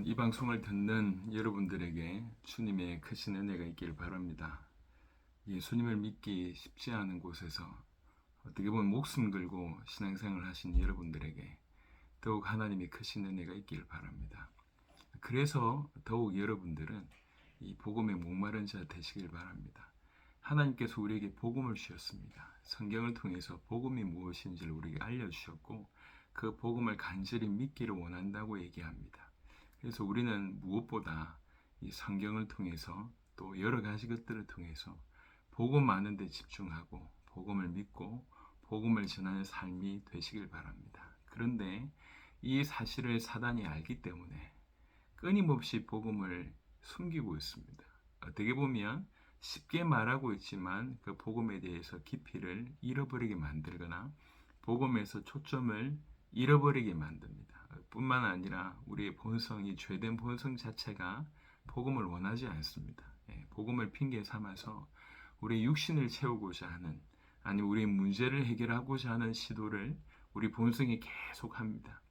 이 방송을 듣는 여러분들에게 주님의 크신 은혜가 있길 바랍니다. 예수님을 믿기 쉽지 않은 곳에서 어떻게 보면 목숨 걸고 신앙생활을 하신 여러분들에게 더욱 하나님의 크신 은혜가 있길 바랍니다. 그래서 더욱 여러분들은 이 복음의 목마른 자 되시길 바랍니다. 하나님께서 우리에게 복음을 주셨습니다. 성경을 통해서 복음이 무엇인지를 우리에게 알려주셨고 그 복음을 간절히 믿기를 원한다고 얘기합니다. 그래서 우리는 무엇보다 이 성경을 통해서 또 여러 가지 것들을 통해서 복음 아는 데 집중하고 복음을 믿고 복음을 전하는 삶이 되시길 바랍니다. 그런데 이 사실을 사단이 알기 때문에 끊임없이 복음을 숨기고 있습니다. 어떻게 보면 쉽게 말하고 있지만 그 복음에 대해서 깊이를 잃어버리게 만들거나 복음에서 초점을 잃어버리게 만듭니다. 뿐만 아니라 우리의 본성이 죄된 본성 자체가 복음을 원하지 않습니다. 복음을 핑계 삼아서 우리의 육신을 채우고자 하는 아니면 우리의 문제를 해결하고자 하는 시도를 우리 본성이 계속합니다.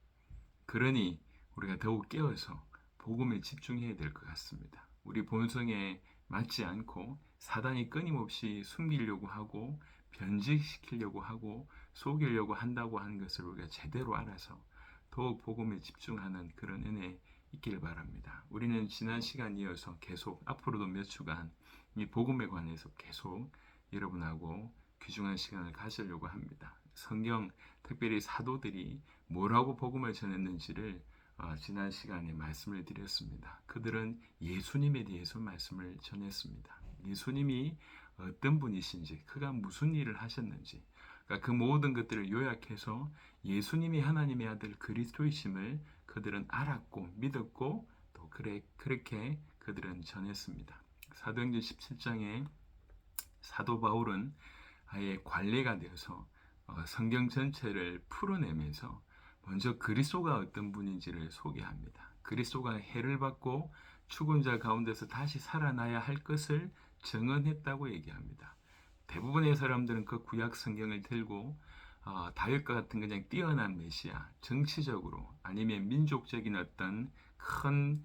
그러니 우리가 더욱 깨어서 복음에 집중해야 될 것 같습니다. 우리 본성에 맞지 않고 사단이 끊임없이 숨기려고 하고 변질시키려고 하고 속이려고 한다고 하는 것을 우리가 제대로 알아서 더욱 복음에 집중하는 그런 은혜 있길 바랍니다. 우리는 지난 시간 이어서 계속 앞으로도 몇 주간 이 복음에 관해서 계속 여러분하고 귀중한 시간을 가지려고 합니다. 성경 특별히 사도들이 뭐라고 복음을 전했는지를 지난 시간에 말씀을 드렸습니다. 그들은 예수님에 대해서 말씀을 전했습니다. 예수님이 어떤 분이신지, 그가 무슨 일을 하셨는지, 그러니까 그 모든 것들을 요약해서 예수님이 하나님의 아들 그리스도이심을 그들은 알았고 믿었고 또 그렇게 그들은 전했습니다. 사도행전 17장에 사도 바울은 아예 관례가 되어서 성경 전체를 풀어내면서 먼저 그리스도가 어떤 분인지를 소개합니다. 그리스도가 해를 받고 죽은 자 가운데서 다시 살아나야 할 것을 증언했다고 얘기합니다. 대부분의 사람들은 그 구약 성경을 들고 다윗과 같은 그냥 뛰어난 메시아, 정치적으로 아니면 민족적인 어떤 큰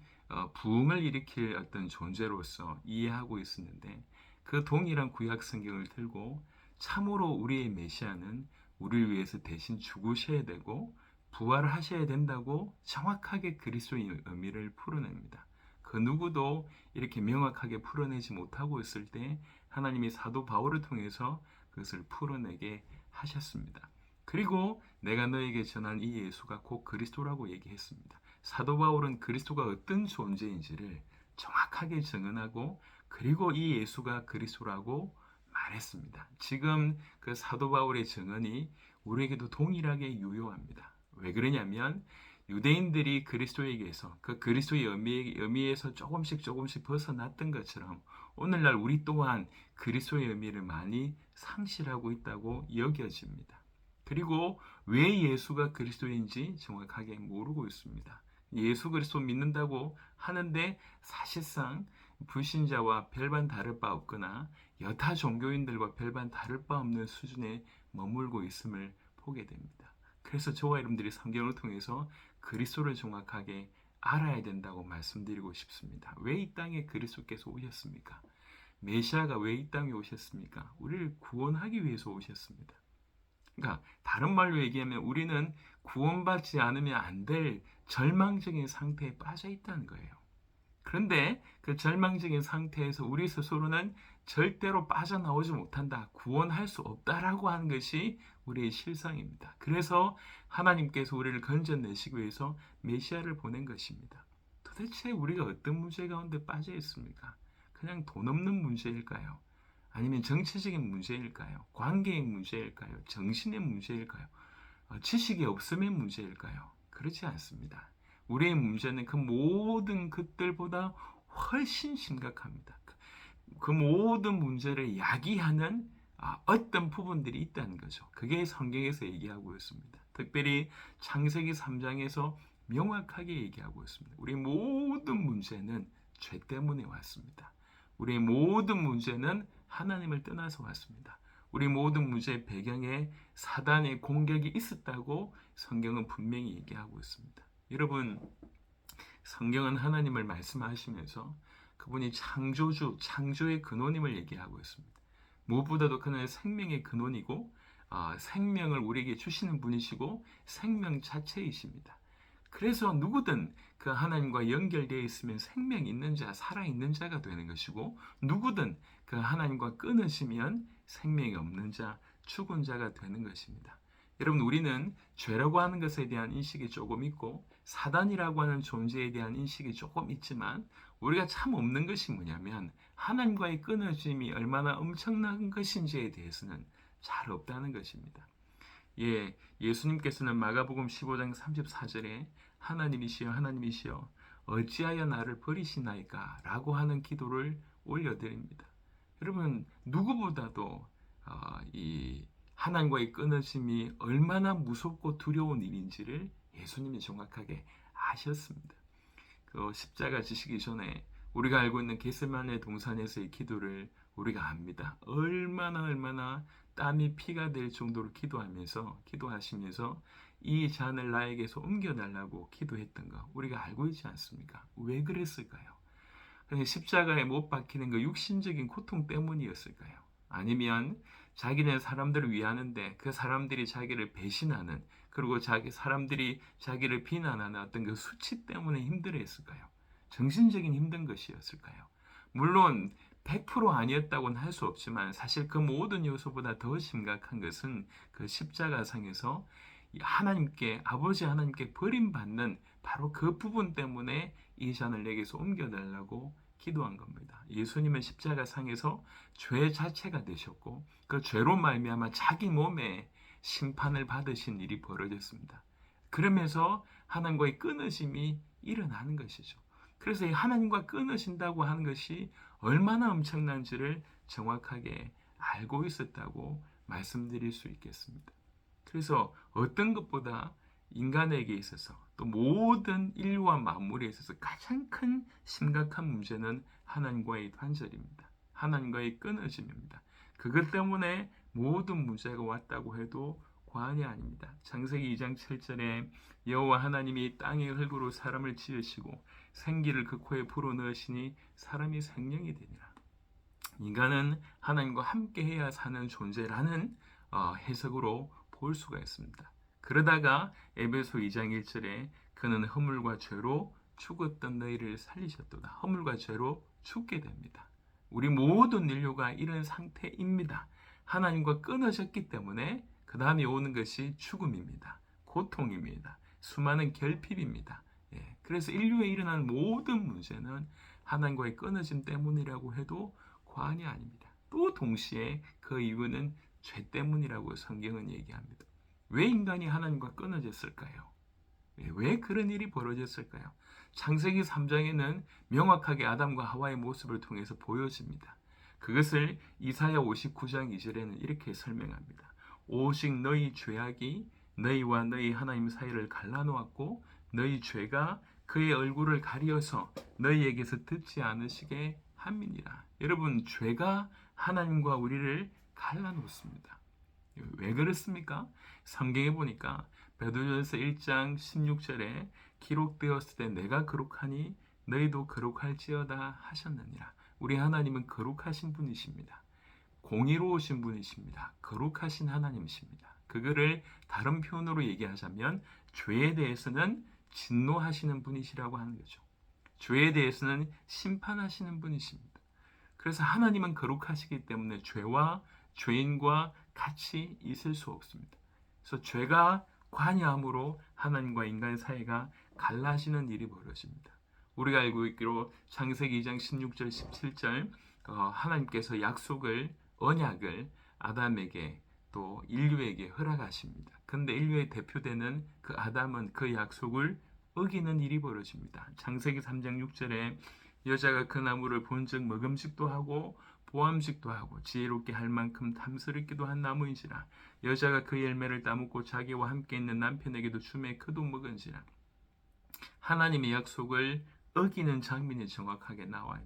부흥을 일으킬 어떤 존재로서 이해하고 있었는데 그 동일한 구약 성경을 들고 참으로 우리의 메시아는 우리를 위해서 대신 죽으셔야 되고 부활을 하셔야 된다고 정확하게 그리스도의 의미를 풀어냅니다. 그 누구도 이렇게 명확하게 풀어내지 못하고 있을 때 하나님이 사도 바울을 통해서 그것을 풀어내게 하셨습니다. 그리고 내가 너에게 전한 이 예수가 곧 그리스도라고 얘기했습니다. 사도 바울은 그리스도가 어떤 존재인지를 정확하게 증언하고 그리고 이 예수가 그리스도라고 말했습니다. 지금 그 사도 바울의 증언이 우리에게도 동일하게 유효합니다. 왜 그러냐면 유대인들이 그리스도에게서 그 그리스도의 의미에서 조금씩 벗어났던 것처럼 오늘날 우리 또한 그리스도의 의미를 많이 상실하고 있다고 여겨집니다. 그리고 왜 예수가 그리스도인지 정확하게 모르고 있습니다. 예수 그리스도 믿는다고 하는데 사실상 불신자와 별반 다를 바 없거나 여타 종교인들과 별반 다를 바 없는 수준에 머물고 있음을 보게 됩니다. 그래서 저와 여러분들이 성경을 통해서 그리스도를 정확하게 알아야 된다고 말씀드리고 싶습니다. 왜 이 땅에 그리스도께서 오셨습니까? 메시아가 왜 이 땅에 오셨습니까? 우리를 구원하기 위해서 오셨습니다. 그러니까 다른 말로 얘기하면 우리는 구원받지 않으면 안 될 절망적인 상태에 빠져 있다는 거예요. 그런데 그 절망적인 상태에서 우리 스스로는 절대로 빠져나오지 못한다. 구원할 수 없다라고 하는 것이 우리의 실상입니다. 그래서 하나님께서 우리를 건져내시기 위해서 메시아를 보낸 것입니다. 도대체 우리가 어떤 문제 가운데 빠져 있습니까? 그냥 돈 없는 문제일까요? 아니면 정치적인 문제일까요? 관계의 문제일까요? 정신의 문제일까요? 지식이 없음의 문제일까요? 그렇지 않습니다. 우리의 문제는 그 모든 것들보다 훨씬 심각합니다. 그 모든 문제를 야기하는 어떤 부분들이 있다는 거죠. 그게 성경에서 얘기하고 있습니다. 특별히 창세기 3장에서 명확하게 얘기하고 있습니다. 우리 모든 문제는 죄 때문에 왔습니다. 우리의 모든 문제는 하나님을 떠나서 왔습니다. 우리 모든 문제의 배경에 사단의 공격이 있었다고 성경은 분명히 얘기하고 있습니다. 여러분, 성경은 하나님을 말씀하시면서 그분이 창조주, 창조의 근원임을 얘기하고 있습니다. 무엇보다도 그는 생명의 근원이고 생명을 우리에게 주시는 분이시고 생명 자체이십니다. 그래서 누구든 그 하나님과 연결되어 있으면 생명 있는 자, 살아있는 자가 되는 것이고 누구든 그 하나님과 끊어지면 생명이 없는 자, 죽은 자가 되는 것입니다. 여러분, 우리는 죄라고 하는 것에 대한 인식이 조금 있고 사단이라고 하는 존재에 대한 인식이 조금 있지만 우리가 참 없는 것이 뭐냐면 하나님과의 끊어짐이 얼마나 엄청난 것인지에 대해서는 잘 없다는 것입니다. 예, 예수님께서는 마가복음 15장 34절에 하나님이시여 하나님이시여 어찌하여 나를 버리시나이까 라고 하는 기도를 올려드립니다. 여러분, 누구보다도 이 하나님과의 끊어짐이 얼마나 무섭고 두려운 일인지를 예수님이 정확하게 아셨습니다. 그 십자가 지시기 전에 우리가 알고 있는 겟세마네 동산에서의 기도를 우리가 압니다. 얼마나 땀이 피가 될 정도로 기도하시면서 이 잔을 나에게서 옮겨달라고 기도했던 거 우리가 알고 있지 않습니까? 왜 그랬을까요? 십자가에 못 박히는 그 육신적인 고통 때문이었을까요? 아니면 자기는 사람들을 위하는데 그 사람들이 자기를 배신하는 그리고 사람들이 자기를 비난하는 어떤 그 수치 때문에 힘들어했을까요? 정신적인 힘든 것이었을까요? 물론 100% 아니었다고는 할 수 없지만 사실 그 모든 요소보다 더 심각한 것은 그 십자가상에서 아버지 하나님께 버림받는 바로 그 부분 때문에 이 잔을 내게서 옮겨달라고 기도한 겁니다. 예수님은 십자가상에서 죄 자체가 되셨고 그 죄로 말미암아 자기 몸에 심판을 받으신 일이 벌어졌습니다. 그러면서 하나님과의 끊어짐이 일어나는 것이죠. 그래서 이 하나님과 끊어진다고 하는 것이 얼마나 엄청난지를 정확하게 알고 있었다고 말씀드릴 수 있겠습니다. 그래서 어떤 것보다 인간에게 있어서 또 모든 인류와 만물에 있어서 가장 큰 심각한 문제는 하나님과의 단절입니다. 하나님과의 끊어짐입니다. 그것 때문에 모든 문제가 왔다고 해도 과언이 아닙니다. 창세기 2장 7절에 여호와 하나님이 땅의 흙으로 사람을 지으시고 생기를 그 코에 불어넣으시니 사람이 생명이 되니라. 인간은 하나님과 함께해야 사는 존재라는 해석으로 볼 수가 있습니다. 그러다가 에베소 2장 1절에 그는 허물과 죄로 죽었던 너희를 살리셨도다. 허물과 죄로 죽게 됩니다. 우리 모든 인류가 이런 상태입니다. 하나님과 끊어졌기 때문에 그 다음에 오는 것이 죽음입니다. 고통입니다. 수많은 결핍입니다. 그래서 인류에 일어난 모든 문제는 하나님과의 끊어짐 때문이라고 해도 과언이 아닙니다. 또 동시에 그 이유는 죄 때문이라고 성경은 얘기합니다. 왜 인간이 하나님과 끊어졌을까요? 왜 그런 일이 벌어졌을까요? 창세기 3장에는 명확하게 아담과 하와의 모습을 통해서 보여집니다. 그것을 이사야 59장 2절에는 이렇게 설명합니다. 오직 너희 죄악이 너희와 너희 하나님 사이를 갈라놓았고 너희 죄가 그의 얼굴을 가리어서 너희에게서 듣지 않으시게 함이니라. 여러분, 죄가 하나님과 우리를 갈라놓습니다. 왜 그렇습니까? 성경에 보니까 베드로전서 1장 16절에 기록되었을 때 내가 거룩하니 너희도 거룩할지어다 하셨느니라. 우리 하나님은 거룩하신 분이십니다. 공의로우신 분이십니다. 거룩하신 하나님이십니다. 그거를 다른 표현으로 얘기하자면 죄에 대해서는 진노하시는 분이시라고 하는 거죠. 죄에 대해서는 심판하시는 분이십니다. 그래서 하나님은 거룩하시기 때문에 죄와 죄인과 같이 있을 수 없습니다. 그래서 죄가 관여함으로 하나님과 인간 사이가 갈라지는 일이 벌어집니다. 우리가 알고 있기로 창세기 2장 16절 17절 하나님께서 언약을 아담에게 또 인류에게 허락하십니다. 그런데 인류의 대표되는 그 아담은 그 약속을 어기는 일이 벌어집니다. 창세기 3장 6절에 여자가 그 나무를 본즉 먹음직도 하고 보암직도 하고 지혜롭게 할 만큼 탐스럽기도 한 나무인지라 여자가 그 열매를 따먹고 자기와 함께 있는 남편에게도 주매 그도 먹은지라. 하나님의 약속을 어기는 장면이 정확하게 나와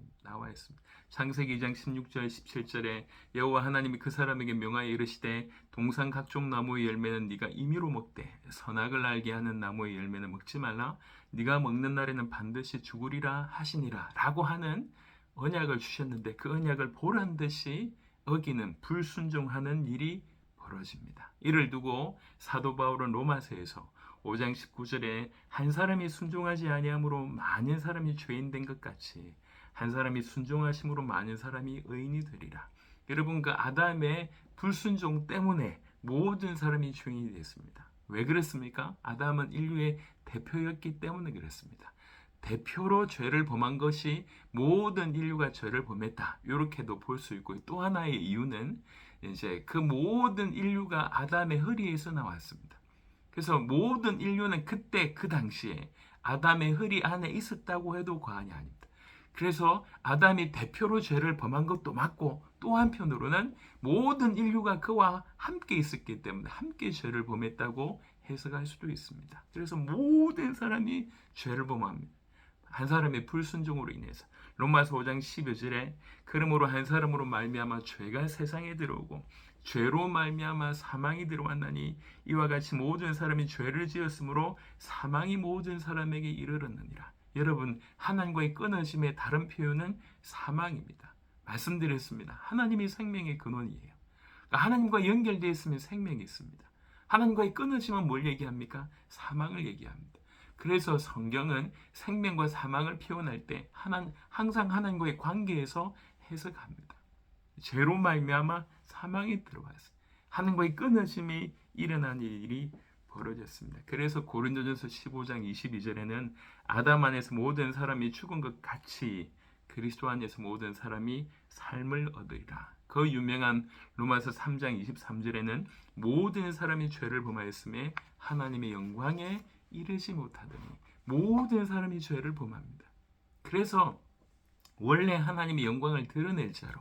있습니다. 창세기 2장 16절 17절에 여호와 하나님이 그 사람에게 명하여 이르시되 동산 각종 나무의 열매는 네가 임의로 먹되 선악을 알게 하는 나무의 열매는 먹지 말라. 네가 먹는 날에는 반드시 죽으리라 하시니라 라고 하는 언약을 주셨는데 그 언약을 보란 듯이 어기는 불순종하는 일이 벌어집니다. 이를 두고 사도 바울은 로마서에서 5장 19절에 한 사람이 순종하지 아니함으로 많은 사람이 죄인 된 것 같이 한 사람이 순종하심으로 많은 사람이 의인이 되리라. 여러분 그 아담의 불순종 때문에 모든 사람이 죄인이 됐습니다. 왜 그랬습니까? 아담은 인류의 대표였기 때문에 그랬습니다. 대표로 죄를 범한 것이 모든 인류가 죄를 범했다. 이렇게도 볼 수 있고 또 하나의 이유는 이제 그 모든 인류가 아담의 허리에서 나왔습니다. 그래서 모든 인류는 그때 그 당시에 아담의 허리 안에 있었다고 해도 과언이 아닙니다. 그래서 아담이 대표로 죄를 범한 것도 맞고 또 한편으로는 모든 인류가 그와 함께 있었기 때문에 함께 죄를 범했다고 해석할 수도 있습니다. 그래서 모든 사람이 죄를 범합니다. 한 사람의 불순종으로 인해서 로마서 5장 12절에 그러므로 한 사람으로 말미암아 죄가 세상에 들어오고 죄로 말미암아 사망이 들어왔나니 이와 같이 모든 사람이 죄를 지었으므로 사망이 모든 사람에게 이르렀느니라. 여러분 하나님과의 끊어짐의 다른 표현은 사망입니다. 말씀드렸습니다. 하나님이 생명의 근원이에요. 그러니까 하나님과 연결되어 있으면 생명이 있습니다. 하나님과의 끊어짐은 뭘 얘기합니까? 사망을 얘기합니다. 그래서 성경은 생명과 사망을 표현할 때 항상 하나님과의 관계에서 해석합니다. 죄로 말미암아 사망이 들어왔어요. 하나님과의 끊어짐이 일어난 일이 벌어졌습니다. 그래서 고린도전서 15장 22절에는 아담 안에서 모든 사람이 죽은 것 같이 그리스도 안에서 모든 사람이 삶을 얻으리라. 그 유명한 로마서 3장 23절에는 모든 사람이 죄를 범하였음에 하나님의 영광에 이르지 못하더니 모든 사람이 죄를 범합니다. 그래서 원래 하나님의 영광을 드러낼 자로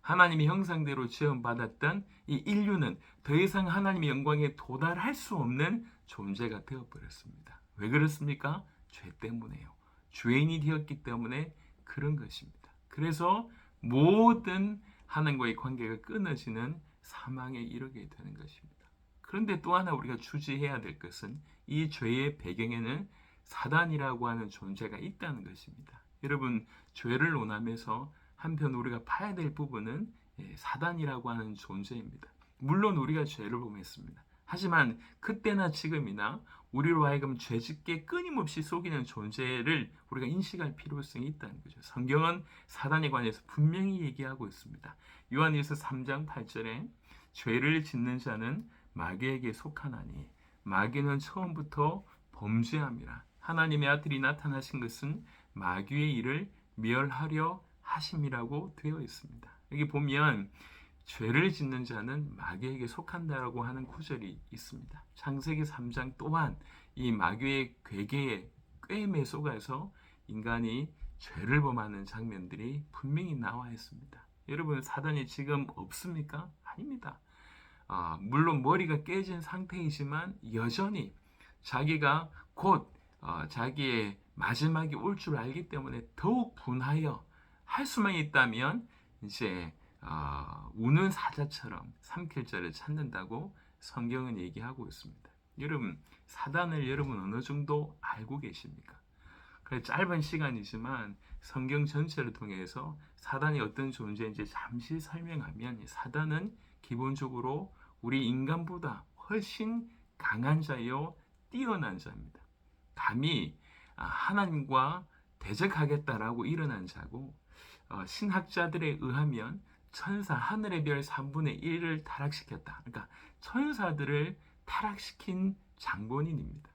하나님의 형상대로 지음받았던 이 인류는 더 이상 하나님의 영광에 도달할 수 없는 존재가 되어버렸습니다. 왜 그렇습니까? 죄 때문에요. 죄인이 되었기 때문에 그런 것입니다. 그래서 모든 하나님과의 관계가 끊어지는 사망에 이르게 되는 것입니다. 그런데 또 하나 우리가 주지해야 될 것은 이 죄의 배경에는 사단이라고 하는 존재가 있다는 것입니다. 여러분 죄를 논하면서 한편 우리가 봐야 될 부분은 사단이라고 하는 존재입니다. 물론 우리가 죄를 범했습니다. 하지만 그때나 지금이나 우리로 하여금 죄짓게 끊임없이 속이는 존재를 우리가 인식할 필요성이 있다는 거죠. 성경은 사단에 관해서 분명히 얘기하고 있습니다. 요한일서 3장 8절에 죄를 짓는 자는 마귀에게 속하나니 마귀는 처음부터 범죄함이라. 하나님의 아들이 나타나신 것은 마귀의 일을 멸하려 하심이라고 되어 있습니다. 여기 보면 죄를 짓는 자는 마귀에게 속한다라고 하는 구절이 있습니다. 창세기 3장 또한 이 마귀의 괴계에 꿰매 속아서 인간이 죄를 범하는 장면들이 분명히 나와 있습니다. 여러분 사단이 지금 없습니까? 아닙니다. 물론 머리가 깨진 상태이지만 여전히 자기가 곧 자기의 마지막이 올 줄 알기 때문에 더욱 분하여 할 수만 있다면 이제 우는 사자처럼 삼킬 자를 찾는다고 성경은 얘기하고 있습니다. 여러분 사단을 여러분 어느 정도 알고 계십니까? 그래 짧은 시간이지만 성경 전체를 통해서 사단이 어떤 존재인지 잠시 설명하면 사단은 기본적으로 우리 인간보다 훨씬 강한 자요 뛰어난 자입니다. 감히 하나님과 대적하겠다라고 일어난 자고 신학자들에 의하면 천사 하늘의 별 3분의 1을 타락시켰다. 그러니까 천사들을 타락시킨 장본인입니다.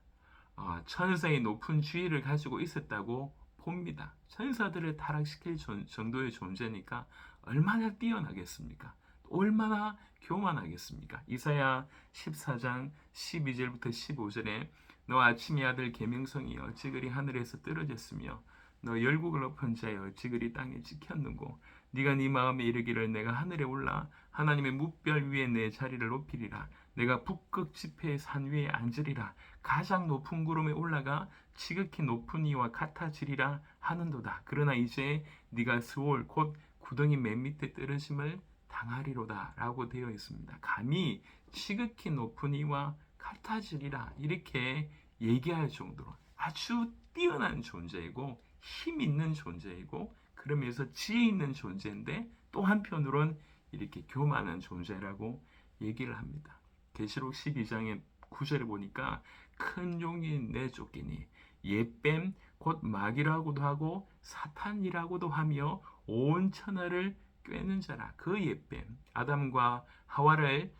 천사의 높은 지위를 가지고 있었다고 봅니다. 천사들을 타락시킬 정도의 존재니까 얼마나 뛰어나겠습니까? 얼마나 교만하겠습니까? 이사야 14장 12절부터 15절에 너 아침의 아들 계명성이 어찌 그리 하늘에서 떨어졌으며 너 열국을 엎은 자여 어찌 그리 땅에 찍혔는고 네가 네 마음에 이르기를 내가 하늘에 올라 하나님의 뭇별 위에 내 자리를 높이리라 내가 북극 지폐의 산 위에 앉으리라 가장 높은 구름에 올라가 지극히 높은 이와 같아지리라 하는도다. 그러나 이제 네가 스올 곧 구덩이 맨 밑에 떨어짐을 당하리로다 라고 되어 있습니다. 감히 지극히 높은 이와 같아지리라 이렇게 얘기할 정도로 아주 뛰어난 존재이고 힘 있는 존재이고 그러면서 지혜 있는 존재인데 또 한편으론 이렇게 교만한 존재라고 얘기를 합니다. 계시록 12장의 9절에 보니까 큰 용이 내쫓기니 옛뱀 곧 마귀라고도 하고 사탄이라고도 하며 온 천하를 꿰는 자라. 그 옛뱀 아담과 하와를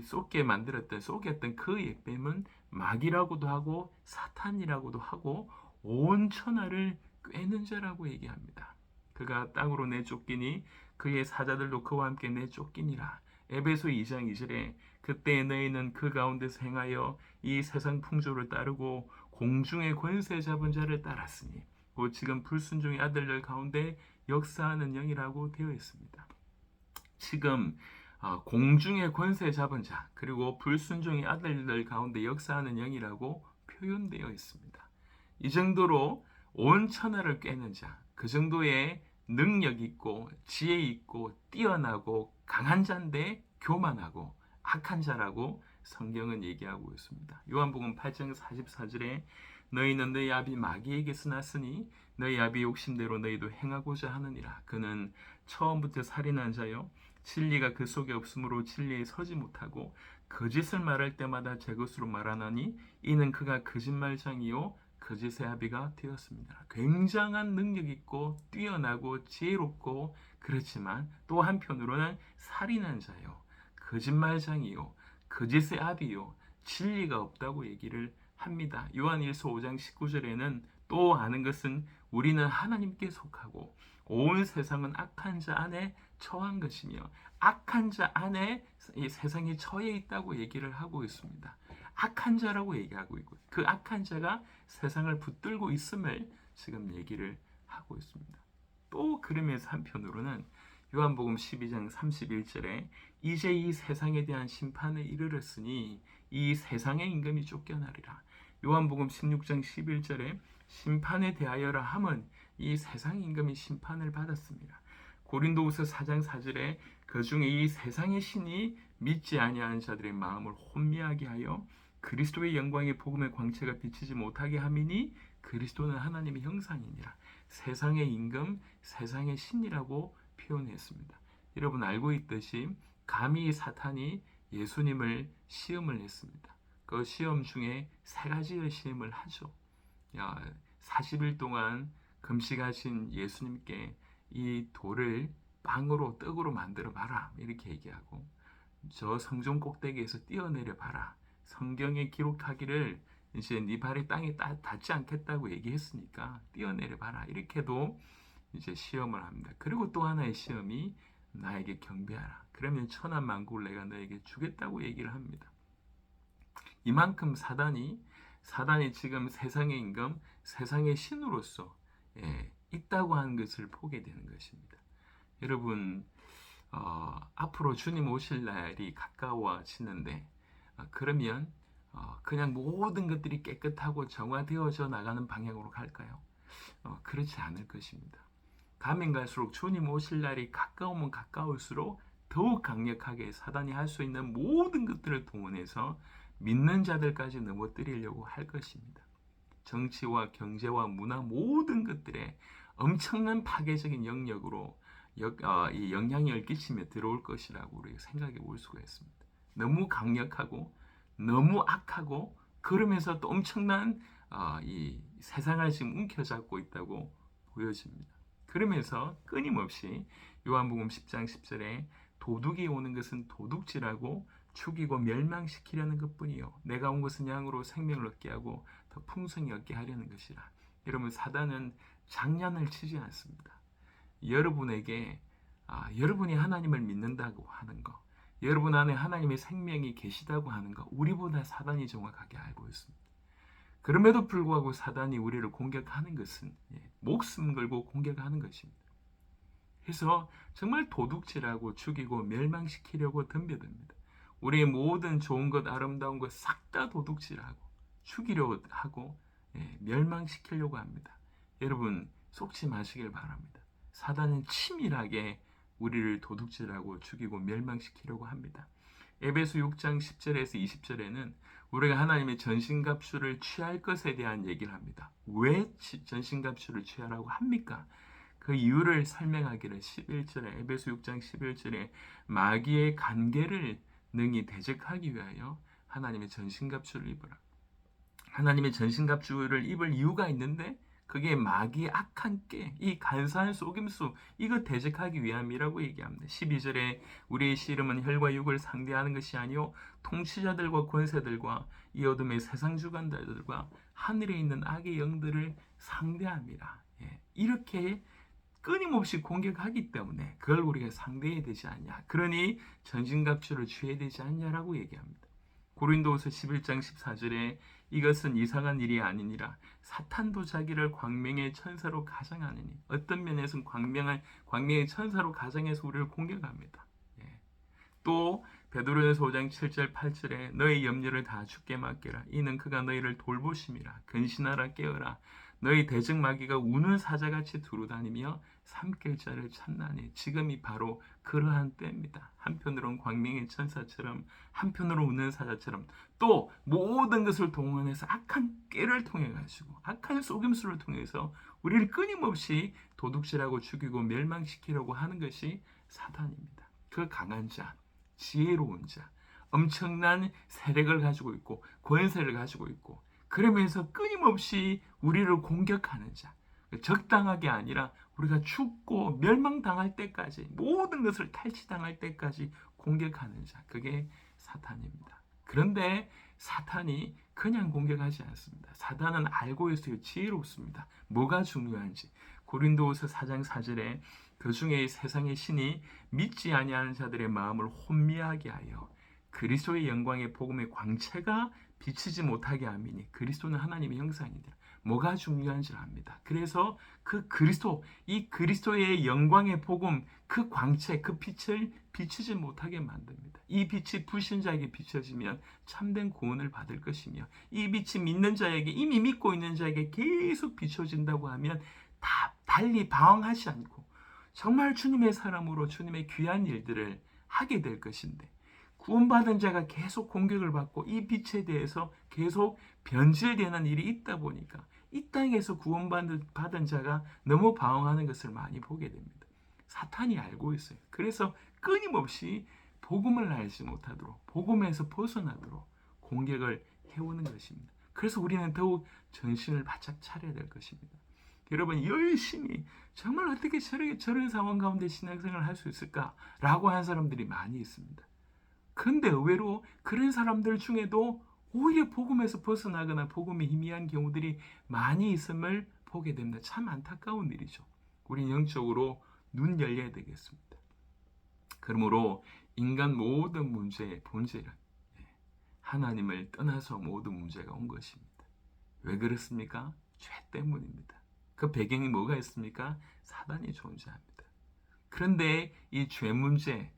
쏟게 만들었던 속였던 그 옛뱀은 마귀라고도 하고 사탄이라고도 하고 온 천하를 꿰는 자라고 얘기합니다. 그가 땅으로 내쫓기니 그의 사자들도 그와 함께 내쫓기니라. 에베소 2장 2절에 그때 너희는 그 가운데서 행하여 이 세상 풍조를 따르고 공중의 권세 잡은 자를 따랐으니 곧 지금 불순종의 아들들 가운데 역사하는 영이라고 되어 있습니다. 지금 공중의 권세 잡은 자 그리고 불순종의 아들들 가운데 역사하는 영이라고 표현되어 있습니다. 이 정도로 온 천하를 꿰는 자, 그 정도의 능력 있고 지혜 있고 뛰어나고 강한 자인데 교만하고 악한 자라고 성경은 얘기하고 있습니다. 요한복음 8장 44절에 너희는 너희 아비 마귀에게서 났으니 너희 아비 욕심대로 너희도 행하고자 하느니라. 그는 처음부터 살인한 자요 진리가 그 속에 없으므로 진리에 서지 못하고 거짓을 말할 때마다 제 것으로 말하나니 이는 그가 거짓말장이요 거짓의 아비가 되었습니다. 굉장한 능력 있고 뛰어나고 지혜롭고 그렇지만 또 한편으로는 살인한 자요 거짓말장이요 거짓의 아비요 진리가 없다고 얘기를 합니다. 요한일서 5장 19절에는 또 아는 것은 우리는 하나님께 속하고 온 세상은 악한 자 안에 처한 것이며 악한 자 안에 이 세상이 처해 있다고 얘기를 하고 있습니다. 악한 자라고 얘기하고 있고 그 악한 자가 세상을 붙들고 있음을 지금 얘기를 하고 있습니다. 또 그러면서 한편으로는 요한복음 12장 31절에 이제 이 세상에 대한 심판에 이르렀으니 이 세상의 임금이 쫓겨나리라. 요한복음 16장 11절에 심판에 대하여라 함은 이 세상 임금이 심판을 받았습니다. 고린도후서 4장 4절에 그 중에 이 세상의 신이 믿지 아니하는 자들의 마음을 혼미하게 하여 그리스도의 영광의 복음의 광채가 비치지 못하게 함이니 그리스도는 하나님의 형상이니라. 세상의 임금, 세상의 신이라고 표현했습니다. 여러분 알고 있듯이 감히 사탄이 예수님을 시험을 했습니다. 그 시험 중에 세 가지의 시험을 하죠. 40일 동안 금식하신 예수님께 이 돌을 빵으로 떡으로 만들어 봐라 이렇게 얘기하고 저 성전 꼭대기에서 뛰어내려 봐라. 성경에 기록하기를 이제 네 발이 땅에 닿지 않겠다고 얘기했으니까 뛰어내려 봐라. 이렇게도 이제 시험을 합니다. 그리고 또 하나의 시험이 나에게 경배하라. 그러면 천한 만국을 내가 너에게 주겠다고 얘기를 합니다. 이만큼 사단이 지금 세상의 임금, 세상의 신으로서 있다고 하는 것을 보게 되는 것입니다. 여러분 앞으로 주님 오실 날이 가까워지는데 그러면 그냥 모든 것들이 깨끗하고 정화되어져 나가는 방향으로 갈까요? 그렇지 않을 것입니다. 가면 갈수록 주님 오실 날이 가까우면 가까울수록 더욱 강력하게 사단이 할 수 있는 모든 것들을 동원해서 믿는 자들까지 넘어뜨리려고 할 것입니다. 정치와 경제와 문화 모든 것들에 엄청난 파괴적인 영역으로 이 영향력을 끼치며 들어올 것이라고 우리가 생각해 볼 수가 있습니다. 너무 강력하고 너무 악하고 그러면서 또 엄청난 이 세상을 지금 움켜잡고 있다고 보여집니다. 그러면서 끊임없이 요한복음 10장 10절에 도둑이 오는 것은 도둑질하고 죽이고 멸망시키려는 것뿐이요 내가 온 것은 양으로 생명을 얻게 하고 더 풍성히 얻게 하려는 것이라. 여러분 사단은 장난을 치지 않습니다. 여러분에게 여러분이 하나님을 믿는다고 하는 거 여러분 안에 하나님의 생명이 계시다고 하는 거 우리보다 사단이 정확하게 알고 있습니다. 그럼에도 불구하고 사단이 우리를 공격하는 것은 목숨 걸고 공격하는 것입니다. 그래서 정말 도둑질하고 죽이고 멸망시키려고 덤벼듭니다. 우리의 모든 좋은 것 아름다운 것 싹 다 도둑질하고 죽이려고 하고 멸망시키려고 합니다. 여러분 속지 마시길 바랍니다. 사단은 치밀하게 우리를 도둑질하고 죽이고 멸망시키려고 합니다. 에베소 6장 10절에서 20절에는 우리가 하나님의 전신갑주를 취할 것에 대한 얘기를 합니다. 왜 전신갑주를 취하라고 합니까? 그 이유를 설명하기를 11절에 에베소 6장 11절에 마귀의 간계를 능히 대적하기 위하여 하나님의 전신갑주를 입으라. 하나님의 전신갑주를 입을 이유가 있는데 그게 마귀의 악한 깨, 이 간사한 속임수, 이거 대적하기 위함이라고 얘기합니다. 12절에 우리의 씨름은 혈과 육을 상대하는 것이 아니요 통치자들과 권세들과 이 어둠의 세상 주관자들과 하늘에 있는 악의 영들을 상대합니다. 이렇게 끊임없이 공격하기 때문에 그걸 우리가 상대해야 되지 않냐. 그러니 전신갑주를 취해야 되지 않냐라고 얘기합니다. 고린도후서 11장 14절에 이것은 이상한 일이 아니니라 사탄도 자기를 광명의 천사로 가장하느니 어떤 면에서는 광명의 천사로 가장해서 우리를 공격합니다. 또 베드로전서 5장 7절 8절에 너의 염려를 다 주께 맡기라 이는 그가 너희를 돌보심이라 근신하라 깨어라 너희 대적 마귀가 우는 사자같이 두루다니며 삼킬 자를 찾나니 지금이 바로 그러한 때입니다. 한편으로는 광명의 천사처럼 한편으로 우는 사자처럼 또 모든 것을 동원해서 악한 깨를 통해 가지고 악한 속임수를 통해서 우리를 끊임없이 도둑질하고 죽이고 멸망시키려고 하는 것이 사탄입니다. 그 강한 자, 지혜로운 자, 엄청난 세력을 가지고 있고 권세를 가지고 있고 그러면서 끊임없이 우리를 공격하는 자, 적당하게 아니라 우리가 죽고 멸망당할 때까지 모든 것을 탈취당할 때까지 공격하는 자, 그게 사탄입니다. 그런데 사탄이 그냥 공격하지 않습니다. 사탄은 알고 있어요. 지혜롭습니다. 뭐가 중요한지. 고린도후서 4장 4절에 그 중에 세상의 신이 믿지 아니하는 자들의 마음을 혼미하게 하여 그리스도의 영광의 복음의 광채가 비치지 못하게 함이니 그리스도는 하나님의 형상이니라. 뭐가 중요한지를 압니다. 그래서 그 그리스도, 이 그리스도의 영광의 복음, 그 광채, 그 빛을 비추지 못하게 만듭니다. 이 빛이 불신자에게 비춰지면 참된 구원을 받을 것이며 이 빛이 믿는 자에게 이미 믿고 있는 자에게 계속 비춰진다고 하면 다 달리 방황하지 않고 정말 주님의 사람으로 주님의 귀한 일들을 하게 될 것인데 구원받은 자가 계속 공격을 받고 이 빛에 대해서 계속 변질되는 일이 있다 보니까 이 땅에서 구원받은 자가 너무 방황하는 것을 많이 보게 됩니다. 사탄이 알고 있어요. 그래서 끊임없이 복음을 알지 못하도록 복음에서 벗어나도록 공격을 해오는 것입니다. 그래서 우리는 더욱 정신을 바짝 차려야 될 것입니다. 여러분 열심히 정말 어떻게 저런 상황 가운데 신앙생활을 할 수 있을까라고 하는 사람들이 많이 있습니다. 그런데 의외로 그런 사람들 중에도 오히려 복음에서 벗어나거나 복음에 희미한 경우들이 많이 있음을 보게 됩니다. 참 안타까운 일이죠. 우리는 영적으로 눈 열려야 되겠습니다. 그러므로 인간 모든 문제의 본질은 하나님을 떠나서 모든 문제가 온 것입니다. 왜 그렇습니까? 죄 때문입니다. 그 배경이 뭐가 있습니까? 사단이 존재합니다. 그런데 이 죄 문제,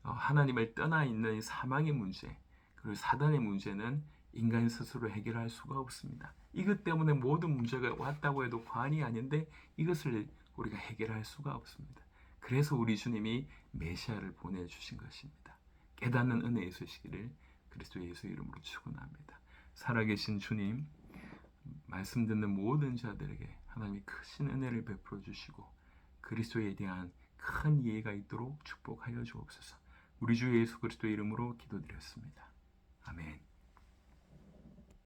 하나님을 떠나 있는 이 사망의 문제, 그리고 사단의 문제는 인간 스스로 해결할 수가 없습니다. 이것 때문에 모든 문제가 왔다고 해도 과언이 아닌데 이것을 우리가 해결할 수가 없습니다. 그래서 우리 주님이 메시아를 보내주신 것입니다. 깨닫는 은혜 있으시기를 그리스도 예수 이름으로 축원합니다. 살아계신 주님, 말씀 듣는 모든 자들에게 하나님이 크신 은혜를 베풀어 주시고 그리스도에 대한 큰 이해가 있도록 축복하여 주옵소서. 우리 주 예수 그리스도의 이름으로 기도드렸습니다. 아멘.